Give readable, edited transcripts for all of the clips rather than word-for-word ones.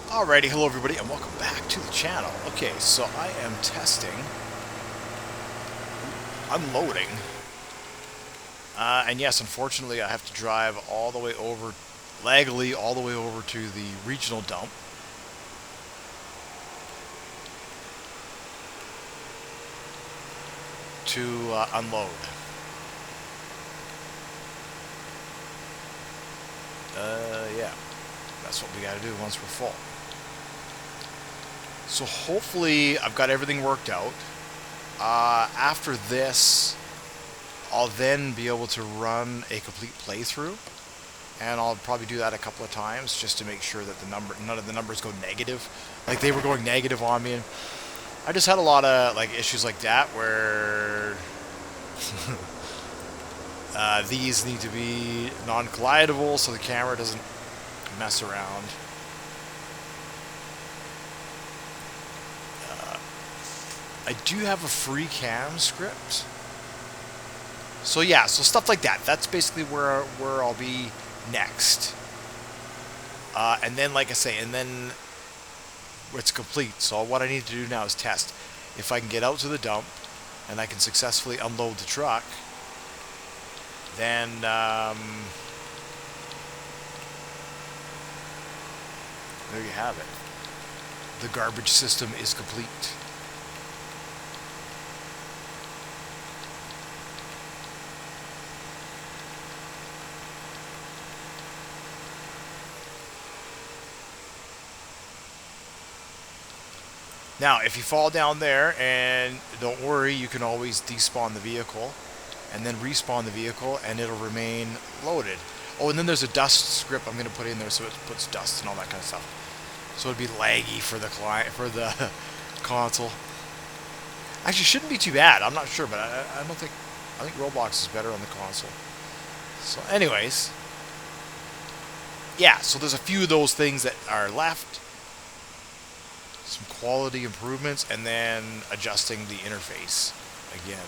Alrighty, hello everybody, and welcome back to the channel. Okay, so I am testing unloading. And yes, unfortunately, I have to drive all the way over, laggily, all the way over to the regional dump. To unload. Yeah, that's what we gotta do once we're full. So hopefully I've got everything worked out. After this, I'll then be able to run a complete playthrough, and I'll probably do that a couple of times just to make sure that none of the numbers go negative. Like they were going negative on me, and I just had a lot of issues like that where these need to be non-collidable so the camera doesn't mess around. I do have a free cam script. So yeah, so stuff like that. That's basically where I'll be next. And then, like I say, and then it's complete. So what I need to do now is test. If I can get out to the dump and I can successfully unload the truck, then there you have it. The garbage system is complete. Now, if you fall down there, and don't worry, you can always despawn the vehicle and then respawn the vehicle and it'll remain loaded. Oh, and then there's a dust script I'm going to put in there so it puts dust and all that kind of stuff. So it'd be laggy for the client, for the console. Actually, shouldn't be too bad. I'm not sure, but I don't think, I think Roblox is better on the console. So anyways, yeah, so there's a few of those things that are left. Some quality improvements, and then adjusting the interface again.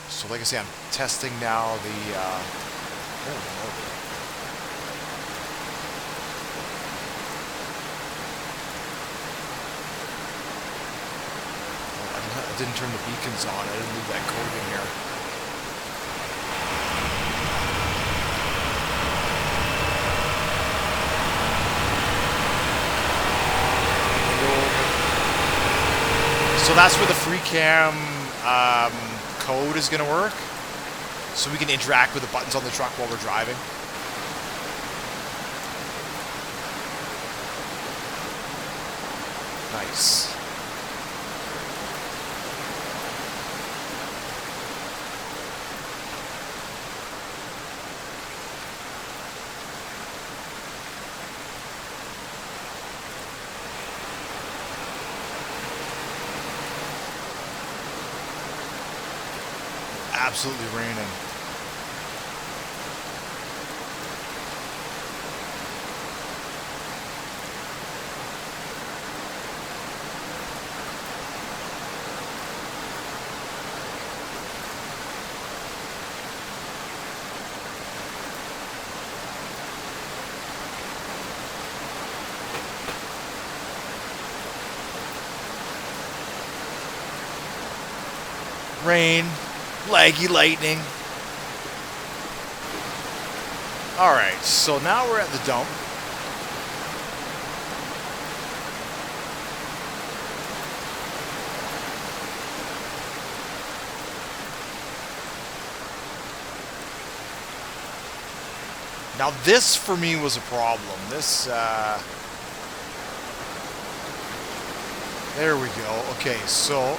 So like I say, I'm testing now the I didn't turn the beacons on. I didn't leave that code in here. So that's where the free cam code is going to work. So we can interact with the buttons on the truck while we're driving. Nice. Absolutely raining. Rain. Laggy lightning. Alright, so now we're at the dump. Now this for me was a problem. This, there we go. Okay, so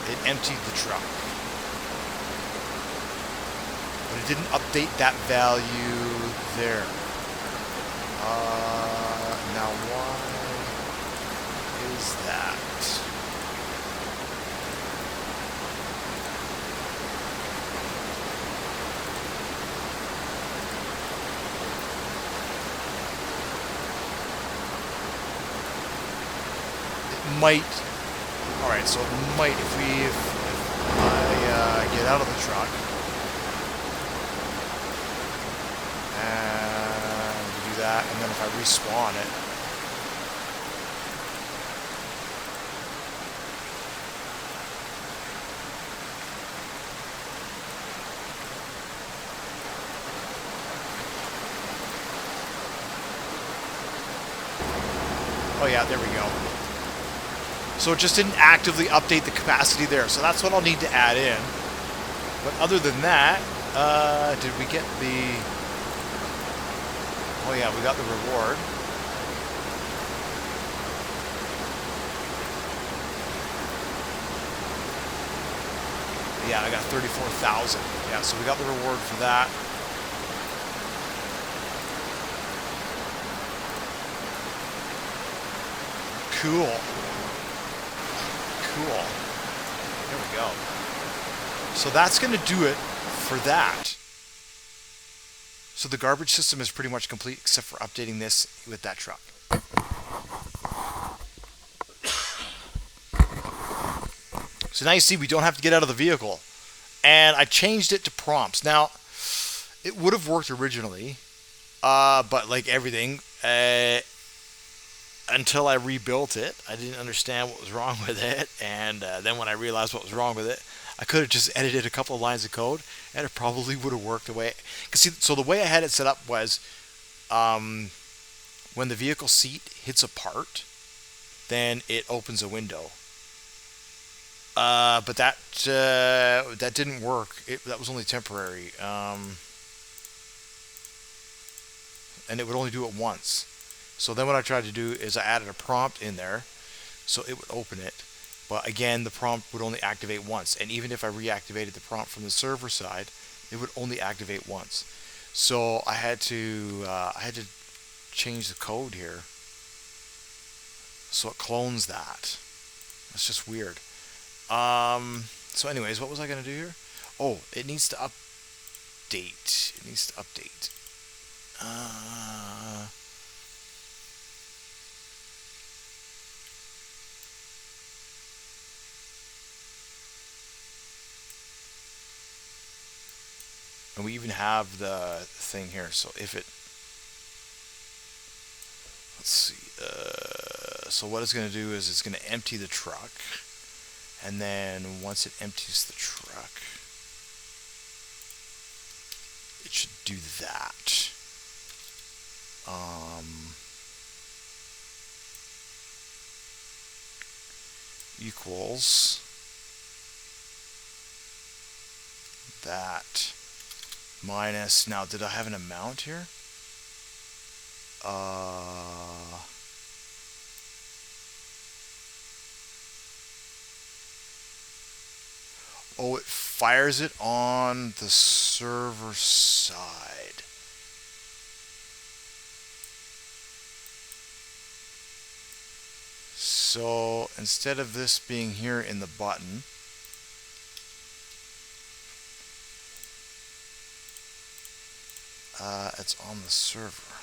it emptied the truck. But it didn't update that value there. Now why is that? It might. Alright, so it might, if we get out of the truck. And do that, and then if I respawn it, oh yeah, there we go. So it just didn't actively update the capacity there. So that's what I'll need to add in. But other than that, did we get the... Oh yeah, we got the reward. Yeah, I got 34,000. Yeah, so we got the reward for that. Cool. Cool. There we go. So that's going to do it for that. So the garbage system is pretty much complete except for updating this with that truck. So now you see we don't have to get out of the vehicle. And I changed it to prompts. Now, it would have worked originally, but like everything, until I rebuilt it, I didn't understand what was wrong with it. And then when I realized what was wrong with it, I could have just edited a couple of lines of code, and it probably would have worked the way. Cause see, so the way I had it set up was, when the vehicle seat hits a part, then it opens a window. But that didn't work. That was only temporary. And it would only do it once. So then what I tried to do is I added a prompt in there, so it would open it. But again, the prompt would only activate once. And even if I reactivated the prompt from the server side, it would only activate once. So I had to change the code here, so it clones that. That's just weird. So anyways, what was I going to do here? Oh, it needs to update. It needs to update. And we even have the thing here. So if it, let's see. So what it's going to do is it's going to empty the truck. And then once it empties the truck, it should do that. Equals that minus, now did I have an amount here? Oh, it fires it on the server side. So instead of this being here in the button, it's on the server.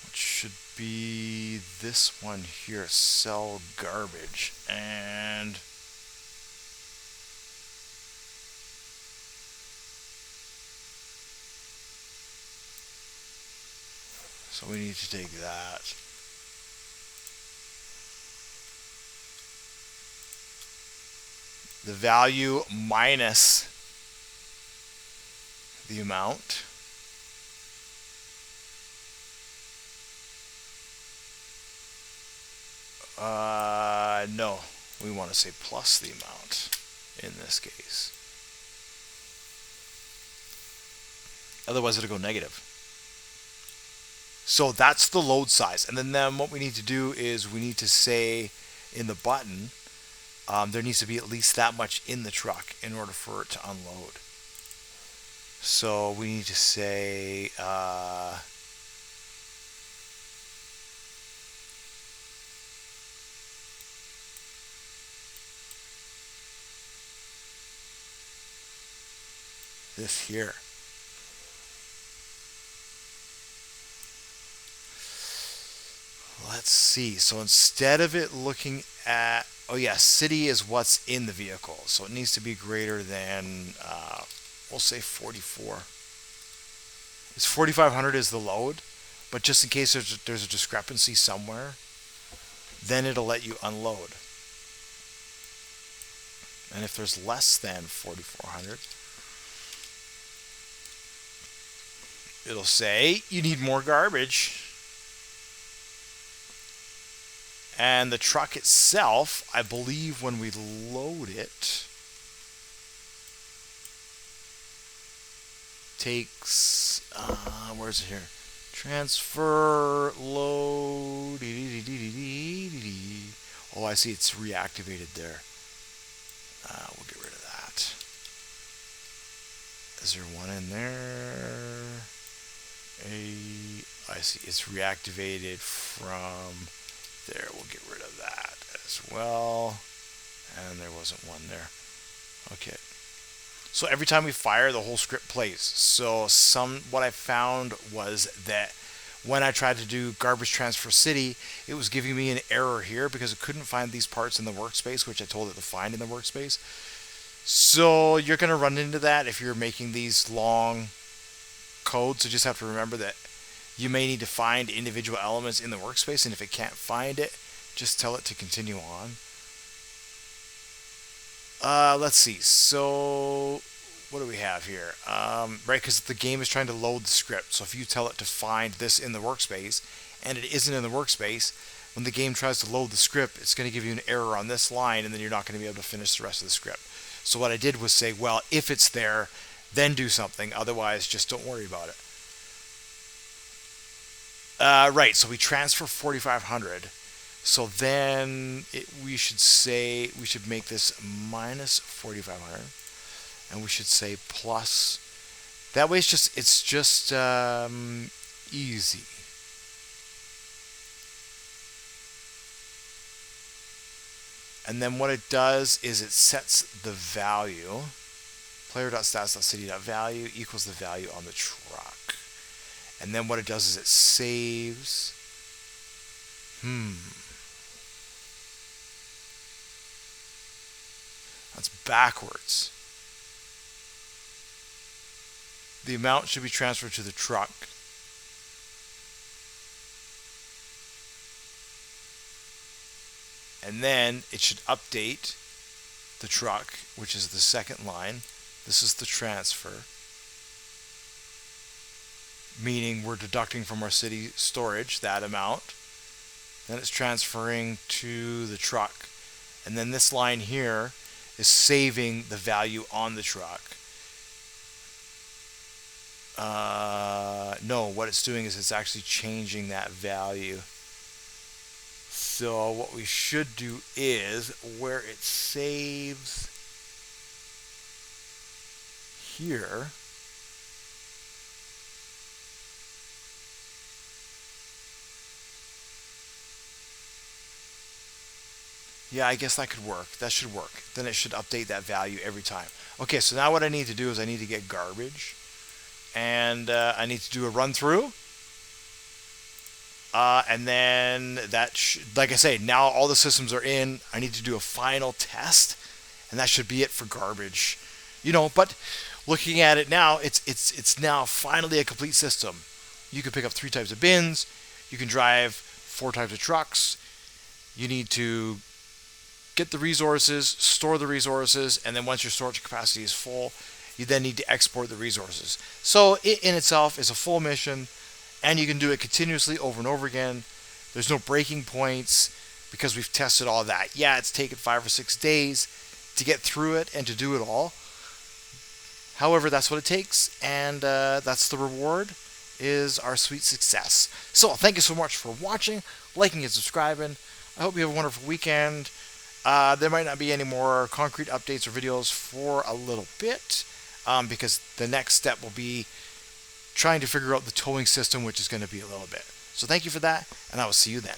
Which should be this one here, sell garbage. And so we need to take that. The value minus the amount. No, we want to say plus the amount in this case. Otherwise it'll go negative. So that's the load size. And then what we need to do is we need to say in the button, there needs to be at least that much in the truck in order for it to unload. So we need to say this here. Let's see. So instead of it looking at Oh yeah, city is what's in the vehicle, so it needs to be greater than we'll say 44. It's 4,500 is the load, but just in case there's a discrepancy somewhere, then it'll let you unload. And if there's less than 4,400, it'll say you need more garbage. And the truck itself, I believe when we load it, takes, where's it here? Transfer, load. Oh, I see it's reactivated there. We'll get rid of that. Is there one in there? I see it's reactivated from there. We'll get rid of that as well. And there wasn't one there. Okay. So every time we fire, the whole script plays. So what I found was that when I tried to do garbage transfer city, it was giving me an error here because it couldn't find these parts in the workspace, which I told it to find in the workspace. So you're going to run into that if you're making these long codes. So just have to remember that you may need to find individual elements in the workspace, and if it can't find it, just tell it to continue on. Let's see. So what do we have here? Right, because the game is trying to load the script. So if you tell it to find this in the workspace, and it isn't in the workspace, when the game tries to load the script, it's going to give you an error on this line, and then you're not going to be able to finish the rest of the script. So what I did was say, well, if it's there, then do something. Otherwise, just don't worry about it. Right, so we transfer 4,500. So then we should make this minus 4,500, and we should say plus. That way, it's just easy. And then what it does is it sets the value. Player.stats.city.value equals the value on the truck. And then what it does is it saves. That's backwards. The amount should be transferred to the truck. And then it should update the truck, which is the second line. This is the transfer, meaning we're deducting from our city storage that amount. Then it's transferring to the truck. And then this line here is saving the value on the truck. No, what it's doing is it's actually changing that value. So what we should do is where it saves here, yeah, I guess that could work. That should work. Then it should update that value every time. Okay, so now what I need to do is I need to get garbage, and I need to do a run through. And then like I say, now all the systems are in. I need to do a final test, and that should be it for garbage. But looking at it now, it's now finally a complete system. You can pick up 3 types of bins. You can drive 4 types of trucks. You need to get the resources, store the resources, and then once your storage capacity is full, you then need to export the resources. So it in itself is a full mission, and you can do it continuously over and over again. There's no breaking points because we've tested all that. Yeah, it's taken 5 or 6 days to get through it and to do it all. However, that's what it takes, and that's the reward, is our sweet success. So thank you so much for watching, liking, and subscribing. I hope you have a wonderful weekend. There might not be any more concrete updates or videos for a little bit, because the next step will be trying to figure out the towing system, which is going to be a little bit. So thank you for that, and I will see you then.